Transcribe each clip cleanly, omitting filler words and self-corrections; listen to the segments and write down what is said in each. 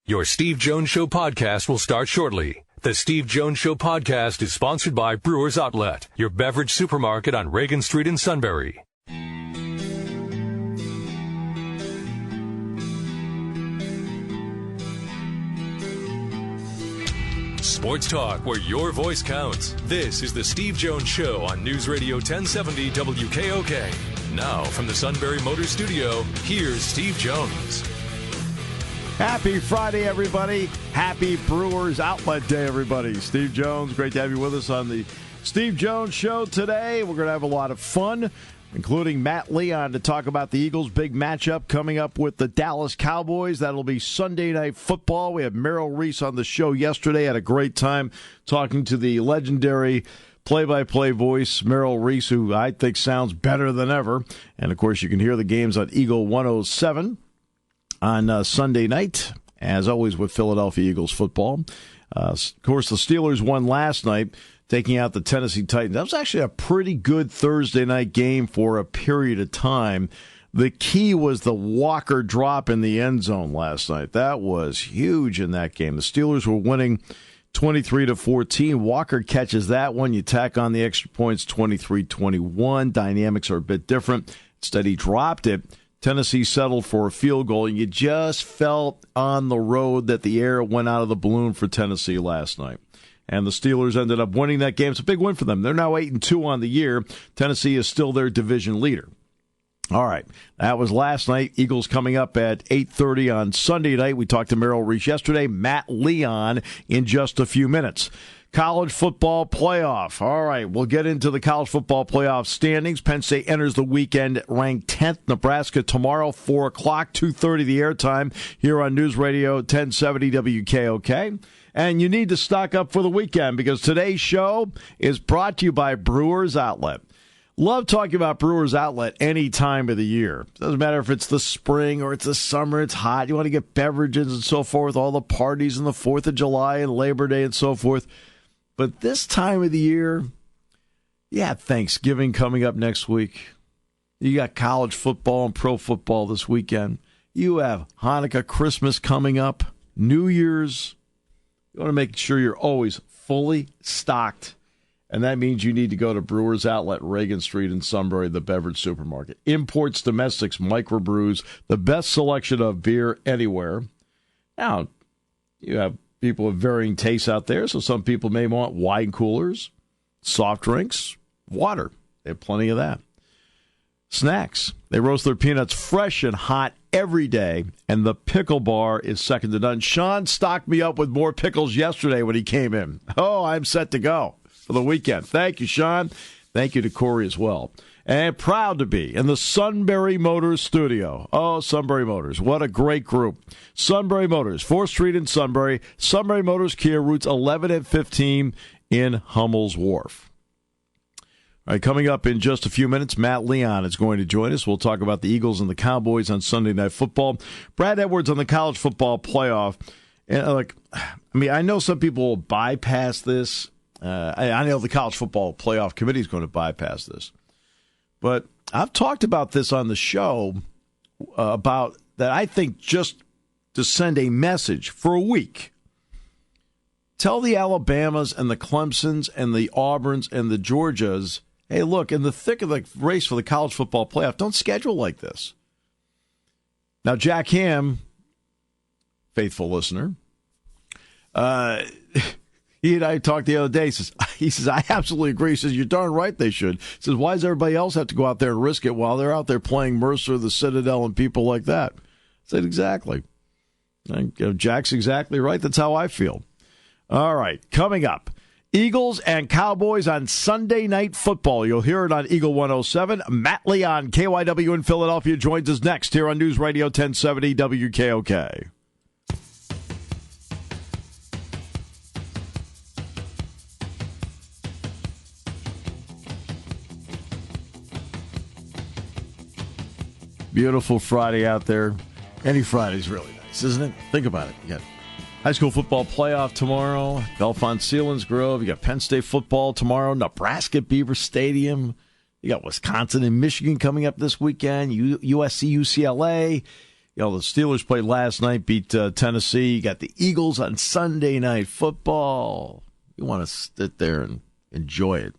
Your Steve Jones Show podcast will start shortly. The Steve Jones Show podcast is sponsored by Brewers Outlet, your beverage supermarket on Reagan Street in Sunbury. Sports talk where your voice counts. This is the Steve Jones Show on Newsradio 1070 WKOK. Now from the Sunbury Motors Studio, here's Steve Jones. Happy Friday, everybody. Happy Brewers Outlet Day, everybody. Steve Jones, great to have you with us on the Steve Jones Show today. We're going to have a lot of fun, including Matt Leon to talk about the Eagles' big matchup coming up with the Dallas Cowboys. That'll be Sunday Night Football. We had Merrill Reese on the show yesterday. Had a great time talking to the legendary play-by-play voice, Merrill Reese, who I think sounds better than ever. And, of course, you can hear the games on Eagle 107 on Sunday night, as always with Philadelphia Eagles football. Of course, the Steelers won last night, taking out the Tennessee Titans. That was actually a pretty good Thursday night game for a period of time. The key was the Walker drop in the end zone last night. That was huge in that game. The Steelers were winning 23-14. Walker catches that one. You tack on the extra points, 23-21. Dynamics are a bit different. Instead, he dropped it. Tennessee settled for a field goal, and you just felt on the road that the air went out of the balloon for Tennessee last night. And the Steelers ended up winning that game. It's a big win for them. They're now 8-2 on the year. Tennessee is still their division leader. All right, that was last night. Eagles coming up at 8:30 on Sunday night. We talked to Merrill Reese yesterday. Matt Leon in just a few minutes. College football playoff. All right, we'll get into the college football playoff standings. Penn State enters the weekend ranked 10th. Nebraska tomorrow, 4 o'clock, 2:30 the airtime here on Newsradio 1070 WKOK. And you need to stock up for the weekend because today's show is brought to you by Brewers Outlet. Love talking about Brewers Outlet any time of the year. Doesn't matter if it's the spring or it's the summer, it's hot. You want to get beverages and so forth, all the parties and the 4th of July and Labor Day and so forth. But this time of the year, Thanksgiving coming up next week. You got college football and pro football this weekend. You have Hanukkah, Christmas coming up, New Year's. You want to make sure you're always fully stocked. And that means you need to go to Brewers Outlet, Reagan Street in Sunbury, the beverage supermarket. Imports, domestics, microbrews, the best selection of beer anywhere. Now, you have people with varying tastes out there, so some people may want wine coolers, soft drinks, water. They have plenty of that. Snacks. They roast their peanuts fresh and hot every day, and the pickle bar is second to none. Sean stocked me up with more pickles yesterday when he came in. Oh, I'm set to go for the weekend. Thank you, Sean. Thank you to Corey as well. And proud to be in the Sunbury Motors studio. Oh, Sunbury Motors. What a great group. Sunbury Motors, 4th Street in Sunbury. Sunbury Motors Kia, routes 11 and 15 in Hummel's Wharf. All right, coming up in just a few minutes, Matt Leon is going to join us. We'll talk about the Eagles and the Cowboys on Sunday Night Football. Brad Edwards on the college football playoff. And I know some people will bypass this. I know the college football playoff committee is going to bypass this. But I've talked about this on the show about that I think just to send a message for a week. Tell the Alabamas and the Clemsons and the Auburns and the Georgias, hey, look, in the thick of the race for the college football playoff, don't schedule like this. Now, Jack Ham, faithful listener, he and I talked the other day. He says, I absolutely agree. He says, you're darn right they should. He says, why does everybody else have to go out there and risk it while they're out there playing Mercer, the Citadel, and people like that? I said, exactly. Jack's exactly right. That's how I feel. All right, coming up, Eagles and Cowboys on Sunday Night Football. You'll hear it on Eagle 107. Matt Leon, KYW in Philadelphia, joins us next here on News Radio 1070 WKOK. Beautiful Friday out there. Any Friday's really nice, isn't it? Think about it. You got high school football playoff tomorrow, Bellefonte Selinsgrove. You got Penn State football tomorrow, Nebraska at Beaver Stadium. You got Wisconsin and Michigan coming up this weekend, USC, UCLA. the Steelers played last night, beat Tennessee. You got the Eagles on Sunday Night Football. You want to sit there and enjoy it.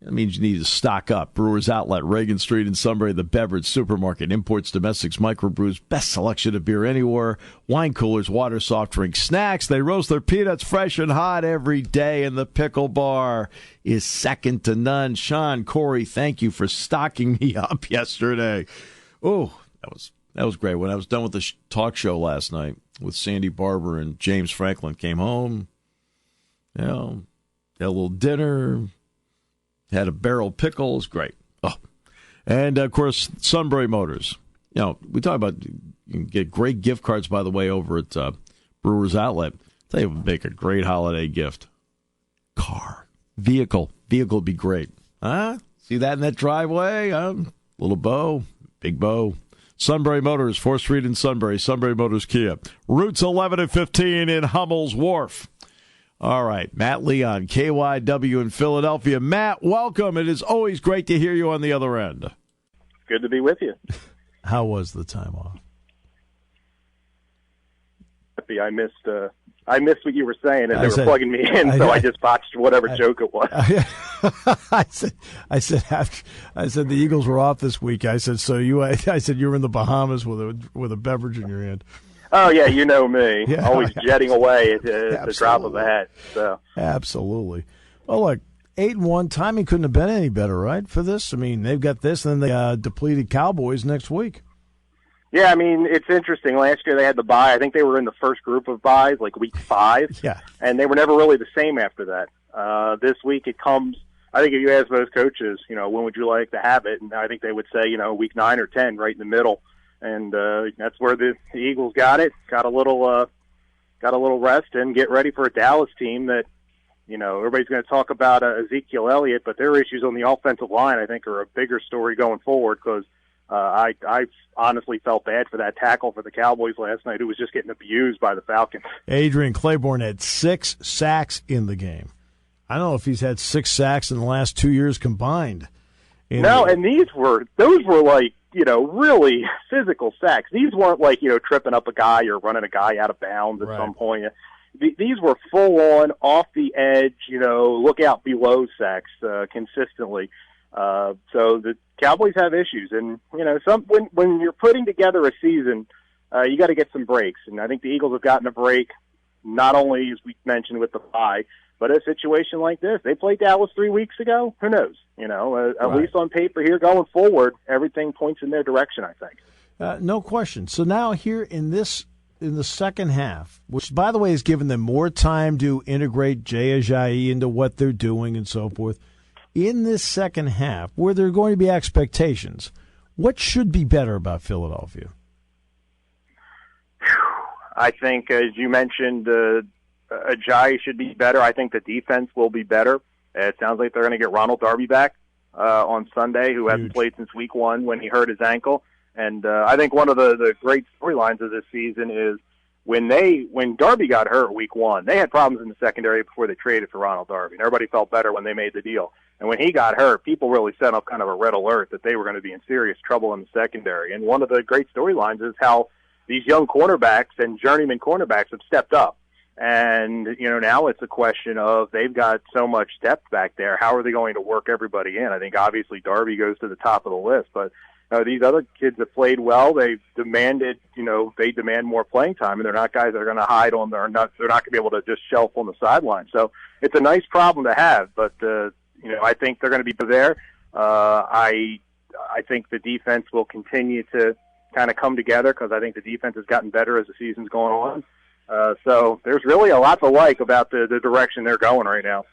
That means you need to stock up. Brewers Outlet, Reagan Street in Sunbury, the beverage supermarket, imports, domestics, microbrews, best selection of beer anywhere, wine coolers, water, soft drinks, snacks. They roast their peanuts fresh and hot every day, and the pickle bar is second to none. Sean, Corey, thank you for stocking me up yesterday. Oh, that was great. When I was done with the talk show last night with Sandy Barber and James Franklin, came home, had a little dinner, had a barrel of pickles. Great. Oh. And, of course, Sunbury Motors. We talk about you can get great gift cards, by the way, over at Brewers Outlet. They would make a great holiday gift. Car. Vehicle. Vehicle would be great. Huh? See that in that driveway? Little bow. Big bow. Sunbury Motors, 4th Street in Sunbury. Sunbury Motors Kia. Routes 11 and 15 in Hummel's Wharf. All right, Matt Leon, KYW in Philadelphia. Matt, welcome. It is always great to hear you on the other end. Good to be with you. How was the time off? I missed what you were saying, and they were plugging me in, so I just botched whatever joke it was. I said the Eagles were off this week. I said you were in the Bahamas with a beverage in your hand. Oh, yeah, you know me. Yeah, always jetting away at the drop of a hat. So. Absolutely. Well, look, 8-1, timing couldn't have been any better, right, for this? I mean, they've got this, and then they depleted Cowboys next week. Yeah, I mean, it's interesting. Last year they had the bye. I think they were in the first group of byes, like week 5. Yeah. And they were never really the same after that. This week it comes, I think if you ask most coaches, when would you like to have it? And I think they would say, week 9 or 10, right in the middle. And that's where the Eagles got it. Got a little rest and get ready for a Dallas team that, everybody's going to talk about Ezekiel Elliott, but their issues on the offensive line, I think, are a bigger story going forward because I honestly felt bad for that tackle for the Cowboys last night who was just getting abused by the Falcons. Adrian Claiborne had 6 sacks in the game. I don't know if he's had 6 sacks in the last 2 years combined. And those were like, really physical sacks. These weren't like, tripping up a guy or running a guy out of bounds at some point. These were full-on, off the edge, look out below sacks consistently. So the Cowboys have issues. And, when you're putting together a season, you got to get some breaks. And I think the Eagles have gotten a break, not only, as we mentioned, with the bye, but a situation like this. They played Dallas 3 weeks ago. Who knows? At least on paper here going forward, everything points in their direction, I think. No question. So now here in the second half, which, by the way, has given them more time to integrate Jay Ajayi into what they're doing and so forth, in this second half, where there are going to be expectations, what should be better about Philadelphia? I think, as you mentioned, Ajayi should be better. I think the defense will be better. It sounds like they're going to get Ronald Darby back on Sunday, who hasn't played since week 1 when he hurt his ankle. And I think one of the great storylines of this season is when Darby got hurt week 1, they had problems in the secondary before they traded for Ronald Darby. And everybody felt better when they made the deal. And when he got hurt, people really set up kind of a red alert that they were going to be in serious trouble in the secondary. And one of the great storylines is how these young cornerbacks and journeyman cornerbacks have stepped up. And, now it's a question of they've got so much depth back there. How are they going to work everybody in? I think obviously Darby goes to the top of the list, but these other kids have played well. They've demanded, they demand more playing time, and they're not guys that are going to hide on they're not going to be able to just shelf on the sideline. So it's a nice problem to have, but, I think they're going to be there. I think the defense will continue to kind of come together because I think the defense has gotten better as the season's going on. So there's really a lot to like about the direction they're going right now.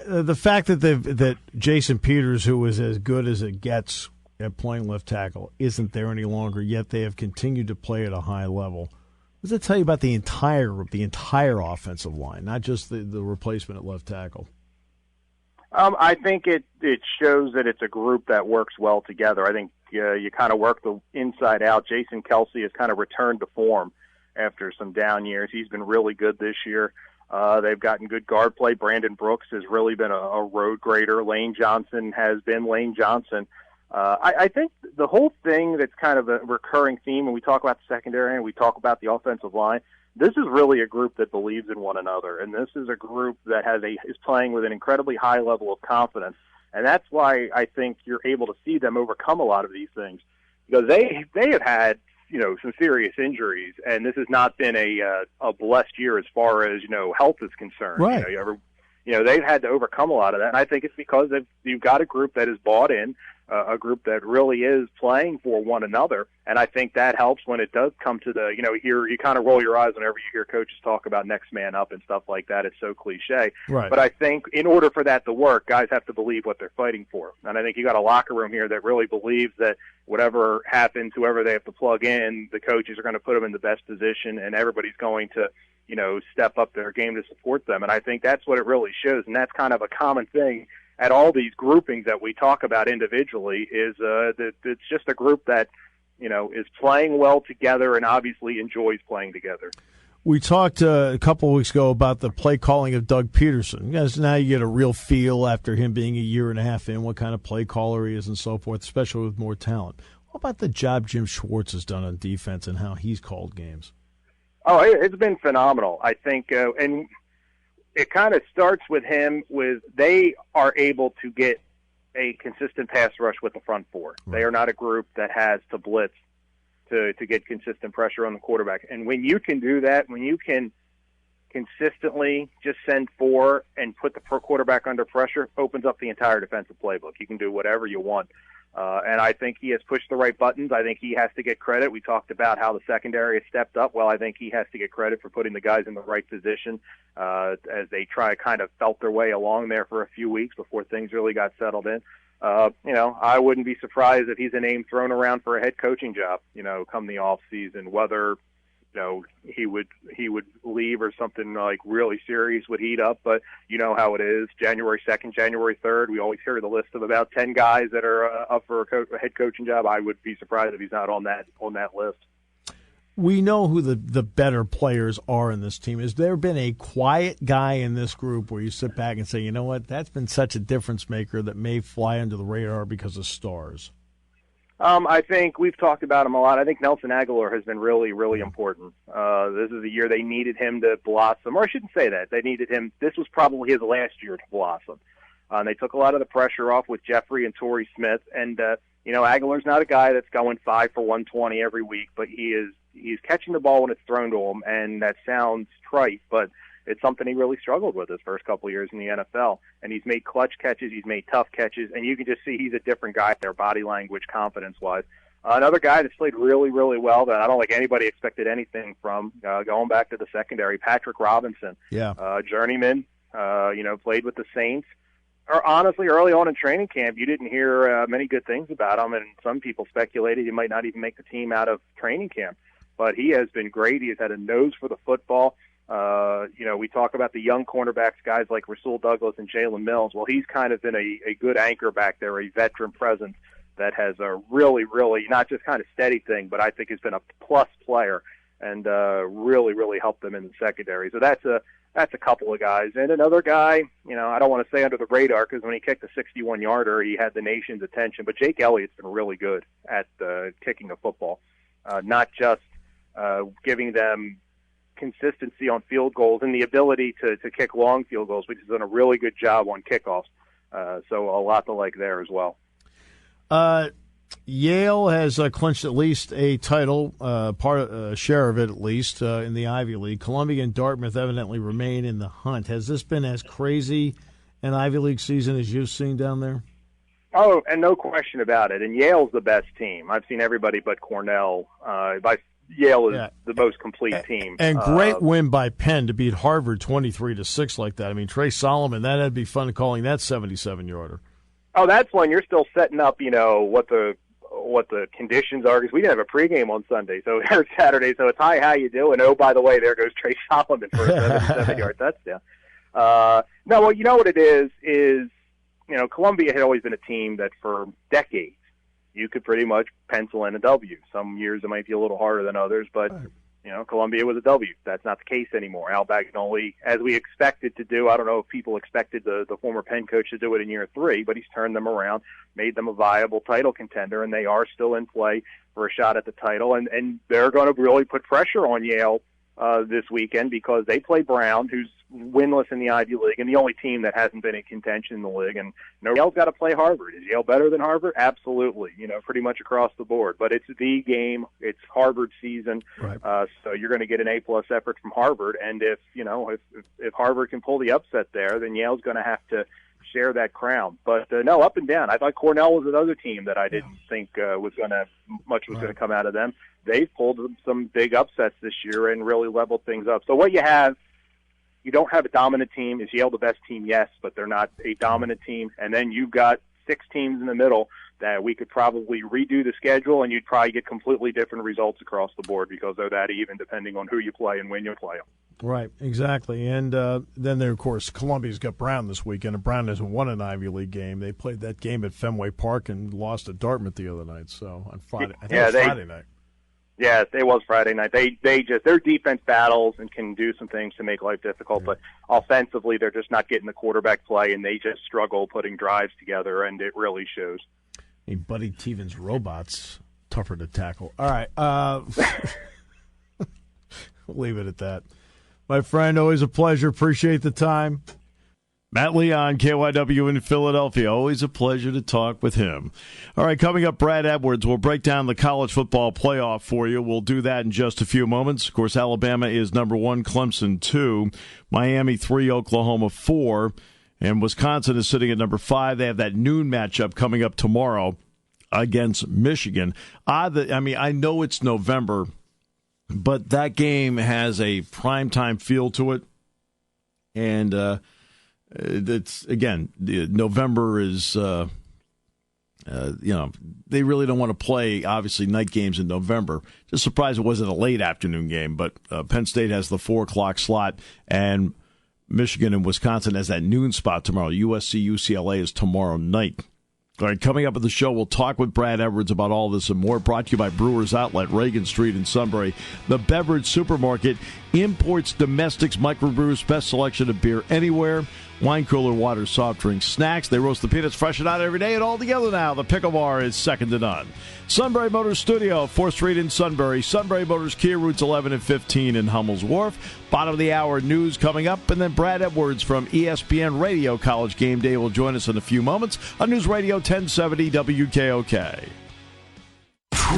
The fact that Jason Peters, who was as good as it gets at playing left tackle, isn't there any longer, yet they have continued to play at a high level. What does that tell you about the entire offensive line, not just the replacement at left tackle? I think it shows that it's a group that works well together. I think you kind of work the inside out. Jason Kelsey has kind of returned to form after some down years. He's been really good this year. They've gotten good guard play. Brandon Brooks has really been a road grader. Lane Johnson has been Lane Johnson. I think the whole thing that's kind of a recurring theme when we talk about the secondary and we talk about the offensive line, this is really a group that believes in one another, and this is a group that is playing with an incredibly high level of confidence, and that's why I think you're able to see them overcome a lot of these things, because they have had some serious injuries, and this has not been a blessed year as far as health is concerned. Right. They've had to overcome a lot of that, and I think it's because you've got a group that is bought in, a group that really is playing for one another, and I think that helps when it does come to the, you kind of roll your eyes whenever you hear coaches talk about next man up and stuff like that. It's so cliche. Right. But I think in order for that to work, guys have to believe what they're fighting for, and I think you got a locker room here that really believes that whatever happens, whoever they have to plug in, the coaches are going to put them in the best position, and everybody's going to step up their game to support them. And I think that's what it really shows. And that's kind of a common thing at all these groupings that we talk about individually is that it's just a group that, is playing well together and obviously enjoys playing together. We talked a couple of weeks ago about the play calling of Doug Peterson. Now you get a real feel after him being a year and a half in what kind of play caller he is and so forth, especially with more talent. What about the job Jim Schwartz has done on defense and how he's called games? Oh, it's been phenomenal. I think, and it kind of starts with him they are able to get a consistent pass rush with the front four. Right. They are not a group that has to blitz to get consistent pressure on the quarterback. And when you can do that, when you can consistently just send four and put the quarterback under pressure, opens up the entire defensive playbook. You can do whatever you want. And I think he has pushed the right buttons. I think he has to get credit. We talked about how the secondary has stepped up. Well, I think he has to get credit for putting the guys in the right position as they kind of felt their way along there for a few weeks before things really got settled in. I wouldn't be surprised if he's a name thrown around for a head coaching job, come the off season, whether he would leave or something like really serious would heat up. But you know how it is. January 2nd, January 3rd, we always hear the list of about 10 guys that are up for a head coaching job. I would be surprised if he's not on that list. We know who the better players are in this team. Has there been a quiet guy in this group where you sit back and say, you know what, that's been such a difference maker that may fly under the radar because of stars? I think we've talked about him a lot. I think Nelson Aguilar has been really, really important. This is a year they needed him to blossom, or I shouldn't say that. They needed him. This was probably his last year to blossom. They took a lot of the pressure off with Jeffrey and Torrey Smith. And, Aguilar's not a guy that's going 5 for 120 every week, but he's catching the ball when it's thrown to him, and that sounds trite, but it's something he really struggled with his first couple of years in the NFL. And he's made clutch catches, he's made tough catches, and you can just see he's a different guy there, body language, confidence-wise. Another guy that's played really, really well that I don't think anybody expected anything from, going back to the secondary, Patrick Robinson. Yeah. Journeyman, played with the Saints. Or honestly, early on in training camp, you didn't hear many good things about him, and some people speculated he might not even make the team out of training camp. But he has been great. He has had a nose for the football. We talk about the young cornerbacks, guys like Rasul Douglas and Jalen Mills. Well, he's kind of been a good anchor back there, a veteran presence that has a really, really, not just kind of steady thing, but I think has been a plus player and really, really helped them in the secondary. So that's a couple of guys. And another guy, I don't want to say under the radar because when he kicked a 61-yarder, he had the nation's attention. But Jake Elliott's been really good at kicking the football, not just giving them consistency on field goals and the ability to kick long field goals, which has done a really good job on kickoffs. So a lot to like there as well. Yale has clinched at least a title, share of it at least, in the Ivy League. Columbia and Dartmouth evidently remain in the hunt. Has this been as crazy an Ivy League season as you've seen down there? Oh, and no question about it. And Yale's the best team. I've seen everybody but Cornell. Yale is the most complete team. And great win by Penn to beat Harvard 23-6 like that. I mean, Trey Solomon, that'd be fun calling that 77-yarder. Oh, that's when you're still setting up, what the conditions are, because we didn't have a pregame on Sunday, so or Saturday. So it's hi, how you doing? Oh, by the way, there goes Trey Solomon for a 77-yard touchdown. No, well, you know what it is Columbia had always been a team that for decades you could pretty much pencil in a W. Some years it might be a little harder than others, but Columbia was a W. That's not the case anymore. Al Bagnoli, as we expected to do, I don't know if people expected the former Penn coach to do it in year 3, but he's turned them around, made them a viable title contender, and they are still in play for a shot at the title. And they're going to really put pressure on Yale this weekend because they play Brown, who's winless in the Ivy League and the only team that hasn't been in contention in the league. And Yale's got to play Harvard. Is Yale better than Harvard? Absolutely, pretty much across the board. But it's the game. It's Harvard season, right. So you're going to get an A-plus effort from Harvard. And if Harvard can pull the upset there, then Yale's going to have to share that crown. But no, up and down. I thought Cornell was another team that I didn't think was going to come out of them. They've pulled some big upsets this year and really leveled things up. So what you don't have a dominant team. Is Yale the best team? Yes, but they're not a dominant team. And then you've got 6 teams in the middle that we could probably redo the schedule, and you'd probably get completely different results across the board because they're that even depending on who you play and when you play them. Right, exactly. And then there, of course, Columbia's got Brown this weekend, and Brown hasn't won an Ivy League game. They played that game at Fenway Park and lost to Dartmouth the other night. So on Friday, I think it was Friday night. Yeah, it was Friday night. Their defense battles and can do some things to make life difficult, but offensively they're just not getting the quarterback play, and they just struggle putting drives together, and it really shows. Hey, Buddy Teven's robots tougher to tackle. All right, we'll leave it at that. My friend, always a pleasure. Appreciate the time. Matt Leon, KYW in Philadelphia. Always a pleasure to talk with him. All right, coming up, Brad Edwards. We'll break down the college football playoff for you. We'll do that in just a few moments. Of course, Alabama is number 1, Clemson 2, Miami 3, Oklahoma 4, and Wisconsin is sitting at number 5. They have that noon matchup coming up tomorrow against Michigan. I know it's November, but that game has a primetime feel to it, and it's again, November is, they really don't want to play, obviously, night games in November. Just surprised it wasn't a late afternoon game, but Penn State has the 4 o'clock slot, and Michigan and Wisconsin has that noon spot tomorrow. USC, UCLA is tomorrow night. All right, coming up at the show, we'll talk with Brad Edwards about all this and more. Brought to you by Brewers Outlet, Reagan Street in Sunbury. The Beverage Supermarket imports domestics, microbrews, best selection of beer anywhere. Wine cooler, water, soft drinks, snacks. They roast the peanuts fresh and out every day, and all together now. The pickle bar is second to none. Sunbury Motors Studio, 4th Street in Sunbury. Sunbury Motors Kia, routes 11 and 15 in Hummel's Wharf. Bottom of the hour news coming up, and then Brad Edwards from ESPN Radio College Game Day will join us in a few moments on Newsradio 1070 WKOK.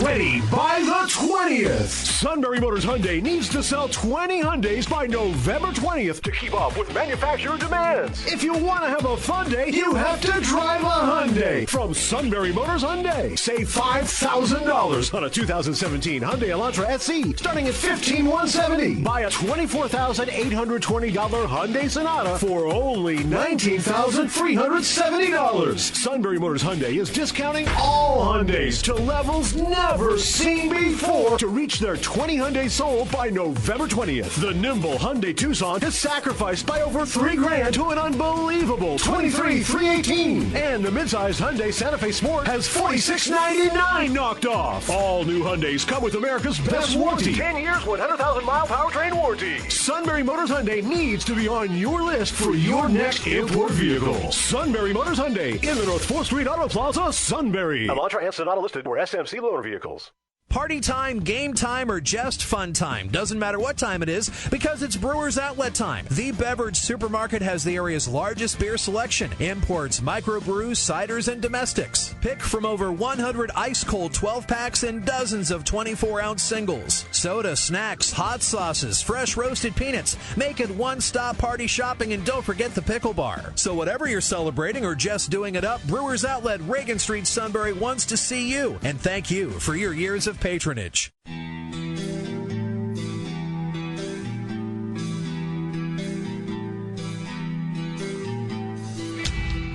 Ready by the 20th. Sunbury Motors Hyundai needs to sell 20 Hyundais by November 20th to keep up with manufacturer demands. If you want to have a fun day, you have to drive a Hyundai. From Sunbury Motors Hyundai, save $5,000 on a 2017 Hyundai Elantra SE, starting at $15,170. Buy a $24,820 Hyundai Sonata for only $19,370. Sunbury Motors Hyundai is discounting all Hyundais to levels never seen before to reach their 20 Hyundai sold by November 20th. The nimble Hyundai Tucson is sacrificed by over $3,000 to an unbelievable $23,318. And the midsize Hyundai Santa Fe Sport has $46,999 knocked off. All new Hyundais come with America's best warranty. 10 years, 100,000-mile powertrain warranty. Sunbury Motors Hyundai needs to be on your list for your next import vehicle. Sunbury Motors Hyundai in the North 4th Street Auto Plaza, Sunbury. Elantra and Sonata listed for SMC loaner vehicles. Party time, game time, or just fun time. Doesn't matter what time it is, because it's Brewers Outlet time. The Beverage Supermarket has the area's largest beer selection. Imports, microbrews, ciders, and domestics. Pick from over 100 ice-cold 12-packs and dozens of 24-ounce singles. Soda, snacks, hot sauces, fresh roasted peanuts. Make it one-stop party shopping, and don't forget the pickle bar. So whatever you're celebrating or just doing it up, Brewers Outlet, Reagan Street, Sunbury wants to see you. And thank you for your years of patronage.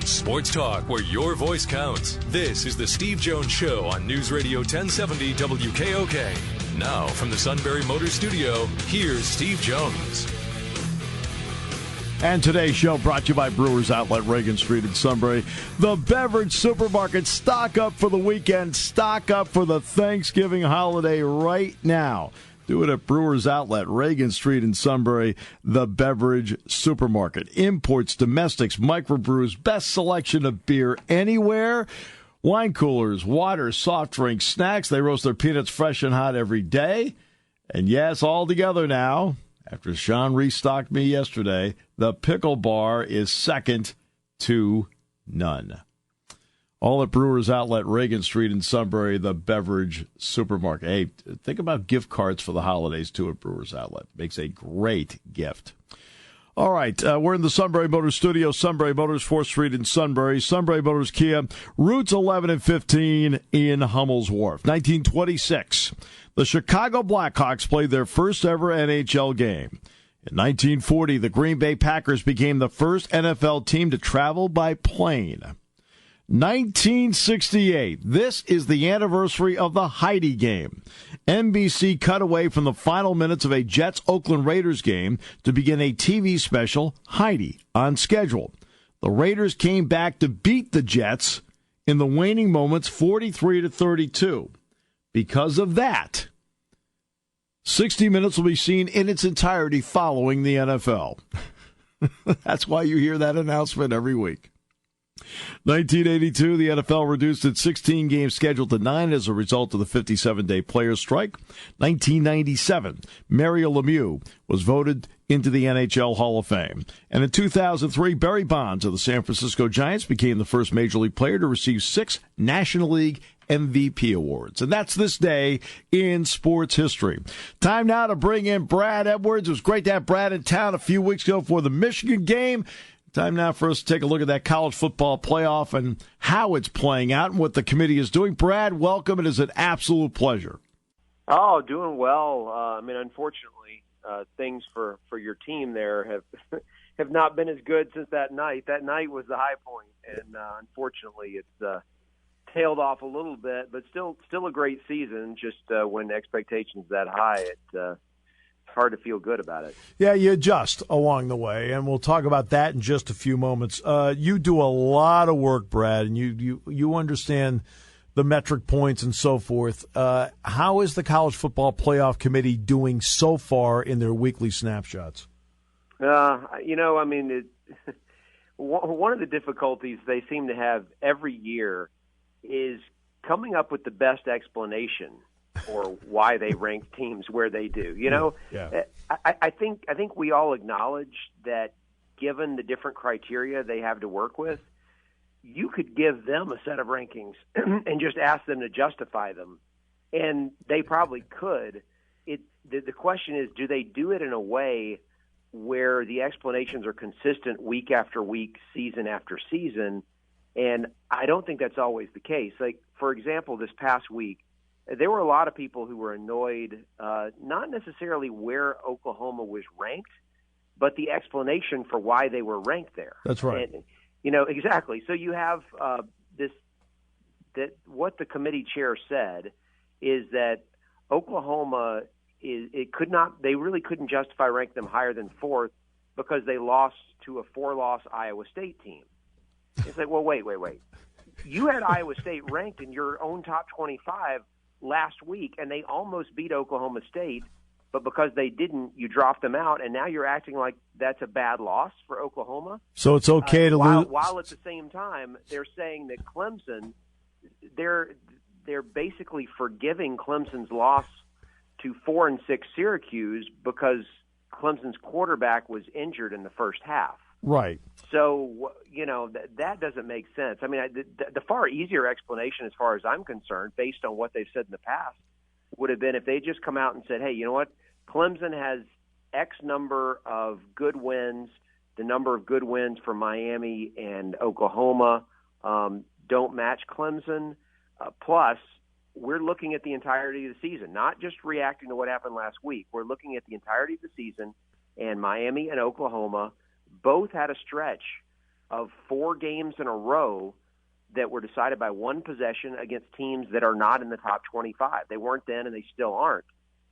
Sports talk where your voice counts. This is the Steve Jones Show on Newsradio 1070 WKOK. Now from the Sunbury Motors Studio, here's Steve Jones. And today's show brought to you by Brewers Outlet, Reagan Street in Sunbury. The Beverage Supermarket. Stock up for the weekend. Stock up for the Thanksgiving holiday right now. Do it at Brewers Outlet, Reagan Street in Sunbury, the beverage supermarket. Imports, domestics, microbrews, best selection of beer anywhere. Wine coolers, water, soft drinks, snacks. They roast their peanuts fresh and hot every day. And yes, all together now, after Sean restocked me yesterday, the pickle bar is second to none. All at Brewers Outlet, Reagan Street in Sunbury, the beverage supermarket. Hey, think about gift cards for the holidays, too, at Brewers Outlet. Makes a great gift. All right, we're in the Sunbury Motors studio. Sunbury Motors, 4th Street in Sunbury. Sunbury Motors Kia, routes 11 and 15 in Hummel's Wharf. 1926, the Chicago Blackhawks played their first ever NHL game. In 1940, the Green Bay Packers became the first NFL team to travel by plane. 1968. This is the anniversary of the Heidi game. NBC cut away from the final minutes of a Jets-Oakland Raiders game to begin a TV special, Heidi, on schedule. The Raiders came back to beat the Jets in the waning moments 43-32. Because of that, 60 Minutes will be seen in its entirety following the NFL. That's why you hear that announcement every week. 1982, the NFL reduced its 16-game schedule to 9 as a result of the 57-day players' strike. 1997, Mario Lemieux was voted into the NHL Hall of Fame. And in 2003, Barry Bonds of the San Francisco Giants became the first Major League player to receive 6 National League MVP awards. And that's this day in sports history. Time now to bring in Brad Edwards. It was great to have Brad in town a few weeks ago for the Michigan game. Time now for us to take a look at that college football playoff and how it's playing out and what the committee is doing. Brad, welcome. It is an absolute pleasure. Oh, doing well. Unfortunately, things for your team there have not been as good since that night. That night was the high point, and unfortunately, it's tailed off a little bit, but still a great season. Just when expectations that high, it's hard to feel good about it. Yeah, you adjust along the way, and we'll talk about that in just a few moments. You do a lot of work, Brad, and you understand the metric points and so forth. How is the College Football Playoff Committee doing so far in their weekly snapshots? One of the difficulties they seem to have every year is coming up with the best explanation or why they rank teams where they do. Yeah. I think we all acknowledge that given the different criteria they have to work with, you could give them a set of rankings and just ask them to justify them, and they probably could. The question is, do they do it in a way where the explanations are consistent week after week, season after season? And I don't think that's always the case. Like, for example, this past week, there were a lot of people who were annoyed, not necessarily where Oklahoma was ranked, but the explanation for why they were ranked there. That's right. And, exactly. So you have that what the committee chair said is that Oklahoma they really couldn't justify ranking them higher than 4th because they lost to a 4-loss Iowa State team. It's like, well, wait. You had Iowa State ranked in your own top 25 last week, and they almost beat Oklahoma State, but because they didn't, you dropped them out, and now you're acting like that's a bad loss for Oklahoma. So it's okay to lose. While at the same time, they're saying that Clemson, they're basically forgiving Clemson's loss to 4-6 Syracuse because Clemson's quarterback was injured in the first half. Right. So, that doesn't make sense. I mean, the far easier explanation as far as I'm concerned, based on what they've said in the past, would have been if they just come out and said, hey, you know what? Clemson has X number of good wins. The number of good wins for Miami and Oklahoma don't match Clemson. Plus, we're looking at the entirety of the season, not just reacting to what happened last week. We're looking at the entirety of the season, and Miami and Oklahoma both had a stretch of 4 games in a row that were decided by one possession against teams that are not in the top 25. They weren't then, and they still aren't.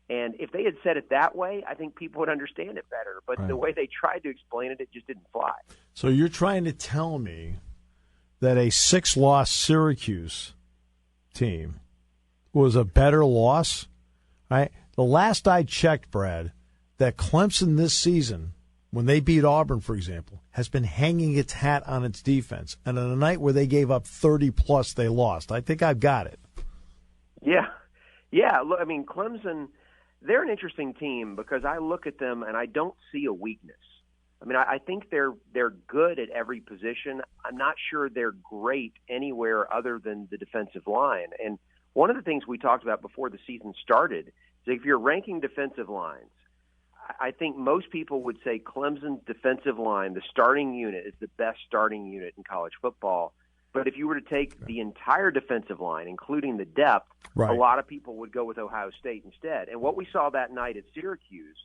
And if they had said it that way, I think people would understand it better. But right. The way they tried to explain it, it just didn't fly. So you're trying to tell me that a 6-loss Syracuse team was a better loss? Right? The last I checked, Brad, that Clemson this season, when they beat Auburn, for example, has been hanging its hat on its defense. And on a night where they gave up 30-plus, they lost. I think I've got it. Yeah. Yeah, look, I mean, Clemson, they're an interesting team because I look at them and I don't see a weakness. I mean, I think they're good at every position. I'm not sure they're great anywhere other than the defensive line. And one of the things we talked about before the season started is if you're ranking defensive lines, I think most people would say Clemson's defensive line, the starting unit, is the best starting unit in college football. But if you were to take the entire defensive line, including the depth, right, a lot of people would go with Ohio State instead. And what we saw that night at Syracuse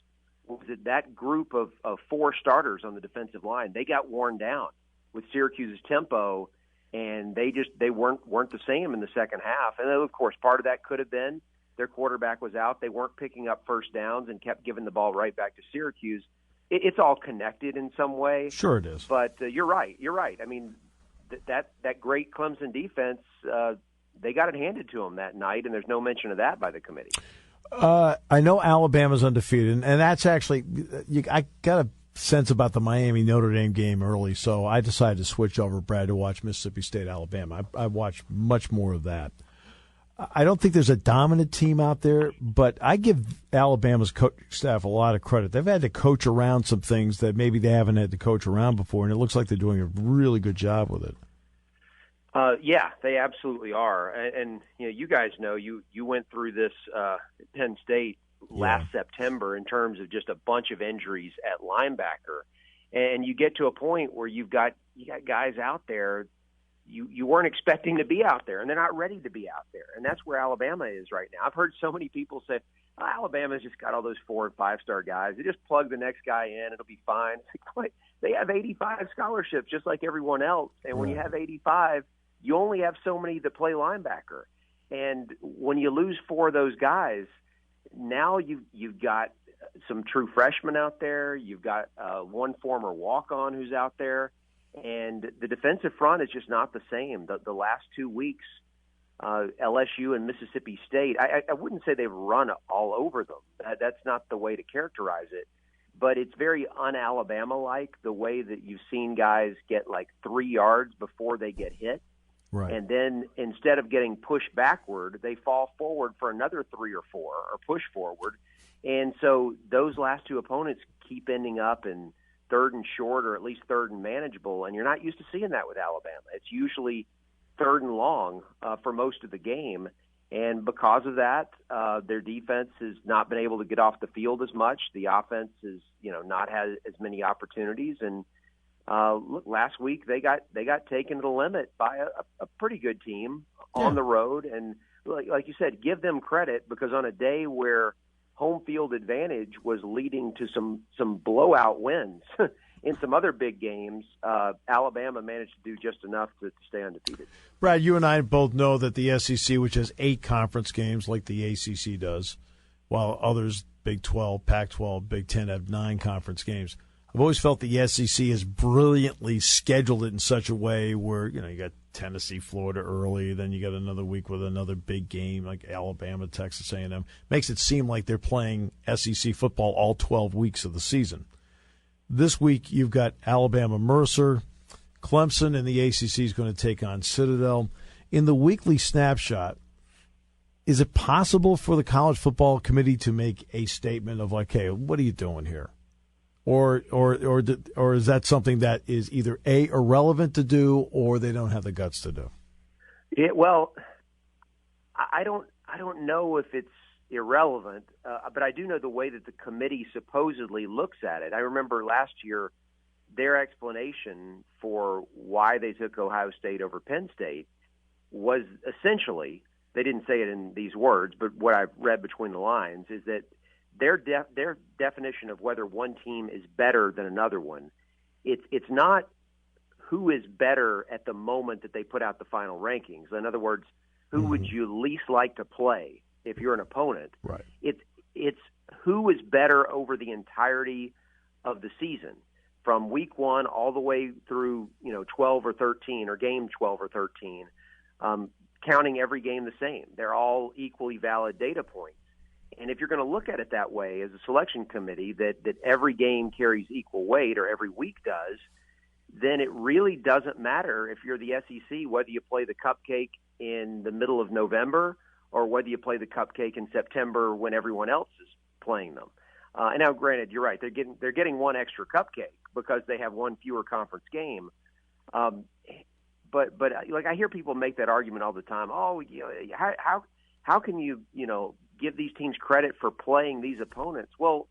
was that group of four starters on the defensive line, they got worn down with Syracuse's tempo, and they weren't the same in the second half. And then, of course, part of that could have been their quarterback was out. They weren't picking up first downs and kept giving the ball right back to Syracuse. It's all connected in some way. Sure it is. But you're right. I mean, that great Clemson defense, they got it handed to them that night, and there's no mention of that by the committee. I know Alabama's undefeated, and that's actually I got a sense about the Miami-Notre Dame game early, so I decided to switch over, Brad, to watch Mississippi State-Alabama. I watched much more of that. I don't think there's a dominant team out there, but I give Alabama's coaching staff a lot of credit. They've had to coach around some things that maybe they haven't had to coach around before, and it looks like they're doing a really good job with it. Yeah, they absolutely are. And you guys know you went through this at Penn State last September in terms of just a bunch of injuries at linebacker. And you get to a point where you got guys out there you weren't expecting to be out there, and they're not ready to be out there. And that's where Alabama is right now. I've heard so many people say, Alabama's just got all those 4- and 5-star guys. They just plug the next guy in, it'll be fine. They have 85 scholarships just like everyone else. And when you have 85, you only have so many that play linebacker. And when you lose 4 of those guys, now you've got some true freshmen out there. You've got one former walk-on who's out there. And the defensive front is just not the same. The last 2 weeks, LSU and Mississippi State, I wouldn't say they've run all over them. That's not the way to characterize it. But it's very un-Alabama-like, the way that you've seen guys get like 3 yards before they get hit. Right. And then instead of getting pushed backward, they fall forward for another 3 or 4 or push forward. And so those last 2 opponents keep ending up in 3rd and short or at least 3rd and manageable, and you're not used to seeing that with Alabama. It's usually 3rd and long for most of the game, and because of that, their defense has not been able to get off the field as much. The offense has, not had as many opportunities, and look, last week they got taken to the limit by a pretty good team on the road, and like you said, give them credit because on a day where home field advantage was leading to some blowout wins in some other big games, Alabama managed to do just enough to stay undefeated. Brad, you and I both know that the SEC, which has 8 conference games like the ACC does, while others, Big 12, Pac-12, Big 10, have 9 conference games. I've always felt the SEC has brilliantly scheduled it in such a way where, you got Tennessee, Florida early, then you got another week with another big game like Alabama, Texas A&M. Makes it seem like they're playing SEC football all 12 weeks of the season. This week you've got Alabama, Mercer, Clemson, and the ACC is going to take on Citadel. In the weekly snapshot, is it possible for the College Football Committee to make a statement of like, hey, what are you doing here? Or is that something that is either A, irrelevant to do, or they don't have the guts to do? Well, I don't know if it's irrelevant, but I do know the way that the committee supposedly looks at it. I remember last year their explanation for why they took Ohio State over Penn State was essentially, they didn't say it in these words, but what I've read between the lines is that their definition of whether one team is better than another one, it's not who is better at the moment that they put out the final rankings. In other words, who would you least like to play if you're an opponent? Right. It's who is better over the entirety of the season, from week 1 all the way through 12 or 13 or game 12 or 13, counting every game the same. They're all equally valid data points. And if you're going to look at it that way as a selection committee, that every game carries equal weight, or every week does, then it really doesn't matter if you're the SEC whether you play the cupcake in the middle of November or whether you play the cupcake in September when everyone else is playing them. And now, granted, you're right; they're getting one extra cupcake because they have one fewer conference game. But like, I hear people make that argument all the time. Oh, you know, how can you give these teams credit for playing these opponents? Well,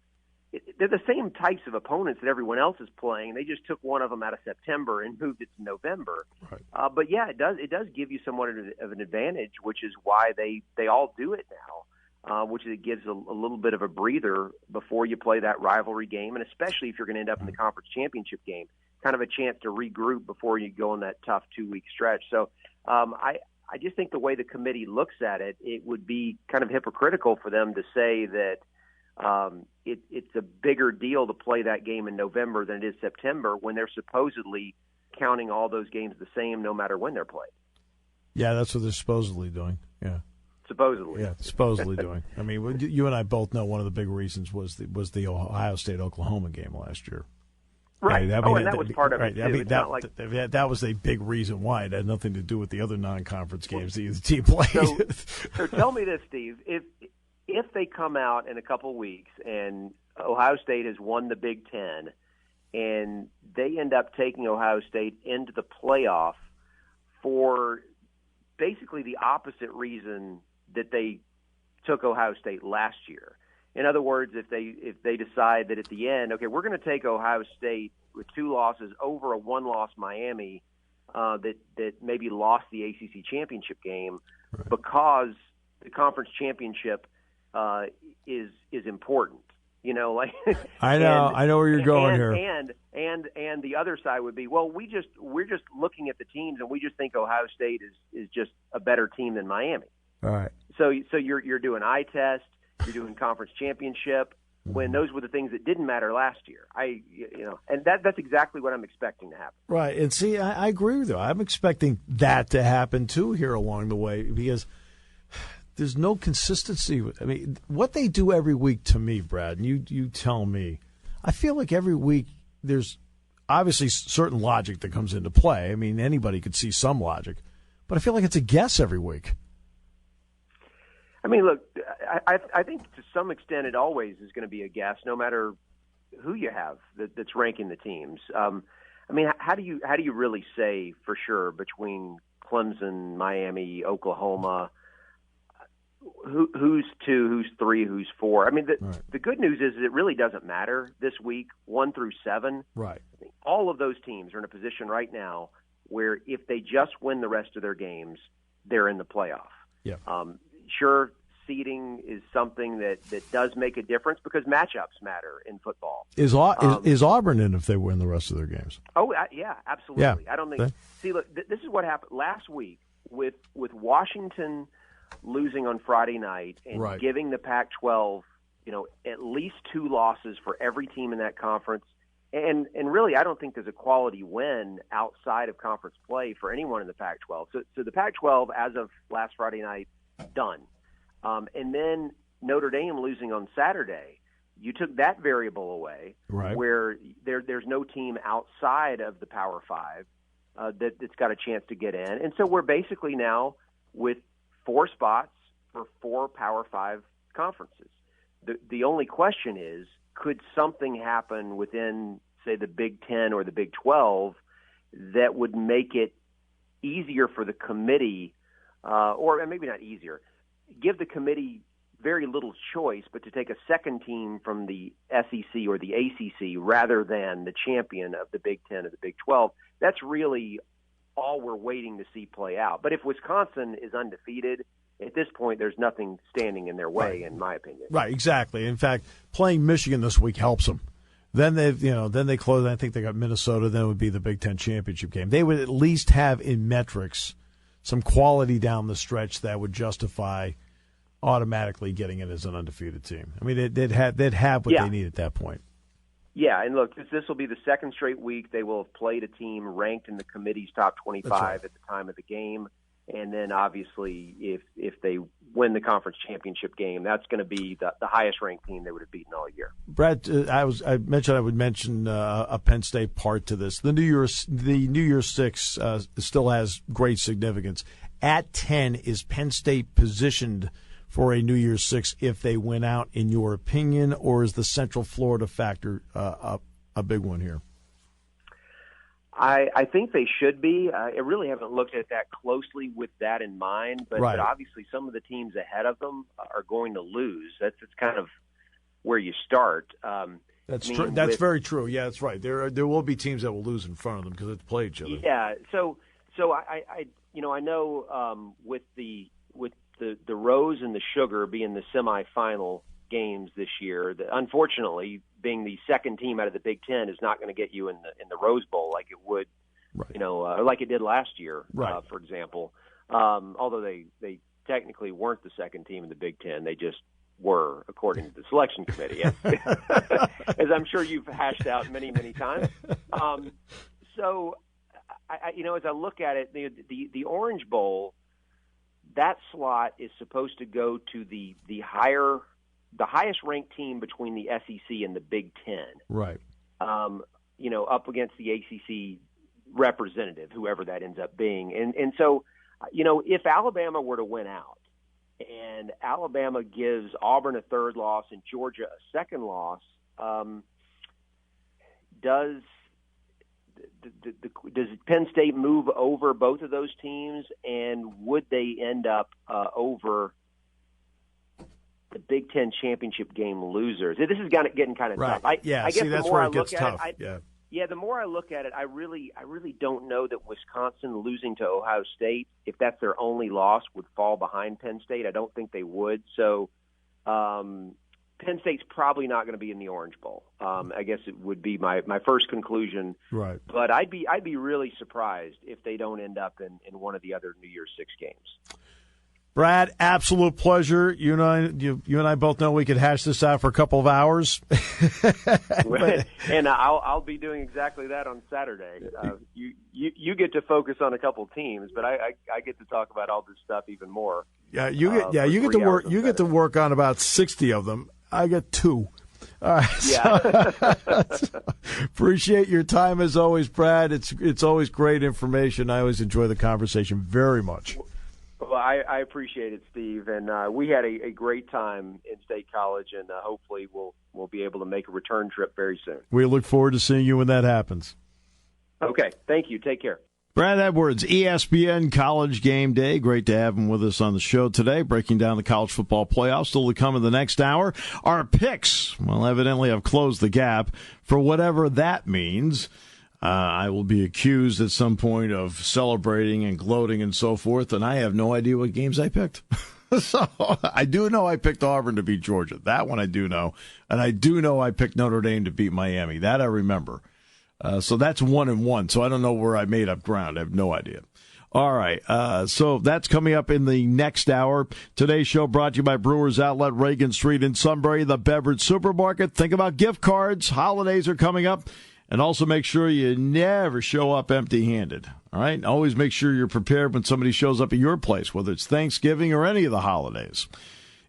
they're the same types of opponents that everyone else is playing. They just took one of them out of September and moved it to November. Right. But yeah, it does give you somewhat of an advantage, which is why they all do it now, which is it gives a little bit of a breather before you play that rivalry game, and especially if you're going to end up in the conference championship game, kind of a chance to regroup before you go on that tough 2-week stretch. So I just think the way the committee looks at it, it would be kind of hypocritical for them to say that it's a bigger deal to play that game in November than it is September, when they're supposedly counting all those games the same no matter when they're played. Yeah, that's what they're supposedly doing. Yeah, supposedly. Yeah, supposedly doing. I mean, you and I both know one of the big reasons was the Ohio State-Oklahoma game last year. Right. Right. And that was part of it, too. I mean, that was a big reason why. It had nothing to do with the other non-conference games that the team played. So tell me this, Steve. If they come out in a couple weeks and Ohio State has won the Big Ten and they end up taking Ohio State into the playoff for basically the opposite reason that they took Ohio State last year. In other words, if they decide that at the end, okay, we're going to take Ohio State with 2 losses over a 1-loss Miami that maybe lost the ACC championship game, right, because the conference championship is important. You know, like I know where you're going here. And the other side would be, well, we're just looking at the teams and we just think Ohio State is just a better team than Miami. All right. So you're doing eye test. You're doing conference championship, when those were the things that didn't matter last year. And that's exactly what I'm expecting to happen. Right. And see, I agree with you. I'm expecting that to happen too here along the way, because there's no consistency. I mean, what they do every week to me, Brad, and you tell me, I feel like every week there's obviously certain logic that comes into play. I mean, anybody could see some logic, but I feel like it's a guess every week. I mean, look, I think to some extent it always is going to be a guess, no matter who you have that's ranking the teams. I mean, how do you really say for sure between Clemson, Miami, Oklahoma, who's 2, who's 3, who's 4? I mean, the good news is it really doesn't matter this week, 1 through 7. Right. I mean, all of those teams are in a position right now where if they just win the rest of their games, they're in the playoff. Yeah. Sure, seeding is something that does make a difference because matchups matter in football. Is Auburn in if they win the rest of their games? Oh, yeah, absolutely. Yeah. I don't think – see, look, this is what happened last week with Washington losing on Friday night and giving the Pac-12, at least 2 losses for every team in that conference. And really, I don't think there's a quality win outside of conference play for anyone in the Pac-12. So the Pac-12, as of last Friday night, done. And then Notre Dame losing on Saturday, you took that variable away, where there's no team outside of the Power 5 that's got a chance to get in. And so we're basically now with 4 spots for 4 Power 5 conferences. The only question is, could something happen within, say, the Big 10 or the Big 12 that would make it easier for the committee, or maybe not easier, give the committee very little choice but to take a second team from the SEC or the ACC rather than the champion of the Big 10 or the Big 12. That's really all we're waiting to see play out. But if Wisconsin is undefeated, at this point there's nothing standing in their way, in my opinion. Right, exactly. In fact, playing Michigan this week helps them. Then they close. I think they got Minnesota. Then it would be the Big Ten championship game. They would at least have in metrics some quality down the stretch that would justify automatically getting it as an undefeated team. I mean, they'd have what they need at that point. Yeah, and look, this will be the second straight week they will have played a team ranked in the committee's top 25 at the time of the game. And then obviously if they win the conference championship game, that's going to be the highest ranked team they would have beaten all year. Brad, I mentioned I would mention a Penn State part to this. The New Year's Six still has great significance. At 10, is Penn State positioned for a New Year's Six if they win out, in your opinion, or is the Central Florida factor a big one here? I think they should be. I really haven't looked at that closely with that in mind, but obviously some of the teams ahead of them are going to lose. That's kind of where you start. That's true. That's very true. Yeah, that's right. There will be teams that will lose in front of them because they play each other. Yeah. So I know with the Rose and the Sugar being the semifinal games this year, unfortunately, being the second team out of the Big Ten is not going to get you in the Rose Bowl like it would, like it did last year, for example. Although they technically weren't the second team in the Big Ten, they just were, according to the selection committee, as I'm sure you've hashed out many, many times. So, as I look at it, the Orange Bowl, that slot is supposed to go to the highest ranked team between the SEC and the Big Ten. Right. Up against the ACC representative, whoever that ends up being. And so, if Alabama were to win out and Alabama gives Auburn a third loss and Georgia a second loss, does Penn State move over both of those teams, and would they end up over the Big Ten championship game losers? This is getting kind of tough. I guess that's where it gets tough. The more I look at it, I really don't know that Wisconsin losing to Ohio State, if that's their only loss, would fall behind Penn State. I don't think they would. So Penn State's probably not going to be in the Orange Bowl. I guess it would be my first conclusion. Right. But I'd be really surprised if they don't end up in one of the other New Year's Six games. Brad, absolute pleasure. You and I both know we could hash this out for a couple of hours. And I'll be doing exactly that on Saturday. You get to focus on a couple teams, but I get to talk about all this stuff even more. Yeah, you get to work. You get to work on about 60 of them. I get 2. All right. Yeah. So, appreciate your time as always, Brad. It's always great information. I always enjoy the conversation very much. Well, I appreciate it, Steve, and we had a great time in State College, and hopefully we'll be able to make a return trip very soon. We look forward to seeing you when that happens. Okay, thank you. Take care. Brad Edwards, ESPN College Game Day. Great to have him with us on the show today, breaking down the college football playoffs. Still to come in the next hour. Our picks, well, evidently have closed the gap for whatever that means. I will be accused at some point of celebrating and gloating and so forth, and I have no idea what games I picked. So I do know I picked Auburn to beat Georgia. That one I do know. And I do know I picked Notre Dame to beat Miami. That I remember. So that's 1-1. So I don't know where I made up ground. I have no idea. All right. So that's coming up in the next hour. Today's show brought to you by Brewers Outlet, Reagan Street in Sunbury, the beverage supermarket. Think about gift cards. Holidays are coming up. And also make sure you never show up empty-handed, all right? Always make sure you're prepared when somebody shows up at your place, whether it's Thanksgiving or any of the holidays.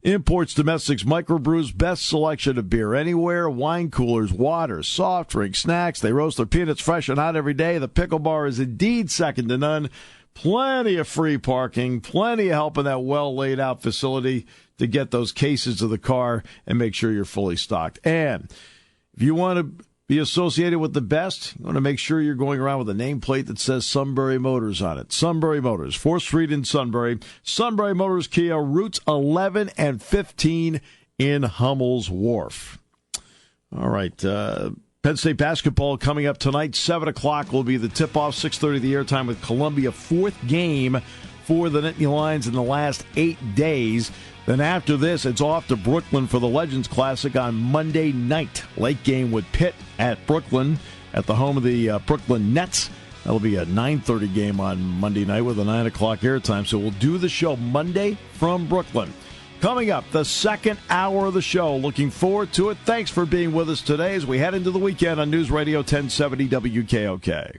Imports, Domestics, Microbrews, best selection of beer anywhere, wine coolers, water, soft drinks, snacks. They roast their peanuts fresh and hot every day. The pickle bar is indeed second to none. Plenty of free parking, plenty of help in that well-laid-out facility to get those cases of the car and make sure you're fully stocked. And if you want to be associated with the best, you want to make sure you're going around with a nameplate that says Sunbury Motors on it. Sunbury Motors, 4th Street in Sunbury. Sunbury Motors Kia, routes 11 and 15 in Hummel's Wharf. All right, Penn State basketball coming up tonight. 7 o'clock will be the tip-off, 6:30 the airtime with Columbia. 4th game for the Nittany Lions in the last 8 days. Then after this, it's off to Brooklyn for the Legends Classic on Monday night. Late game with Pitt at Brooklyn at the home of the Brooklyn Nets. That'll be a 9:30 game on Monday night with a 9 o'clock airtime. So we'll do the show Monday from Brooklyn. Coming up, the second hour of the show. Looking forward to it. Thanks for being with us today as we head into the weekend on News Radio 1070 WKOK.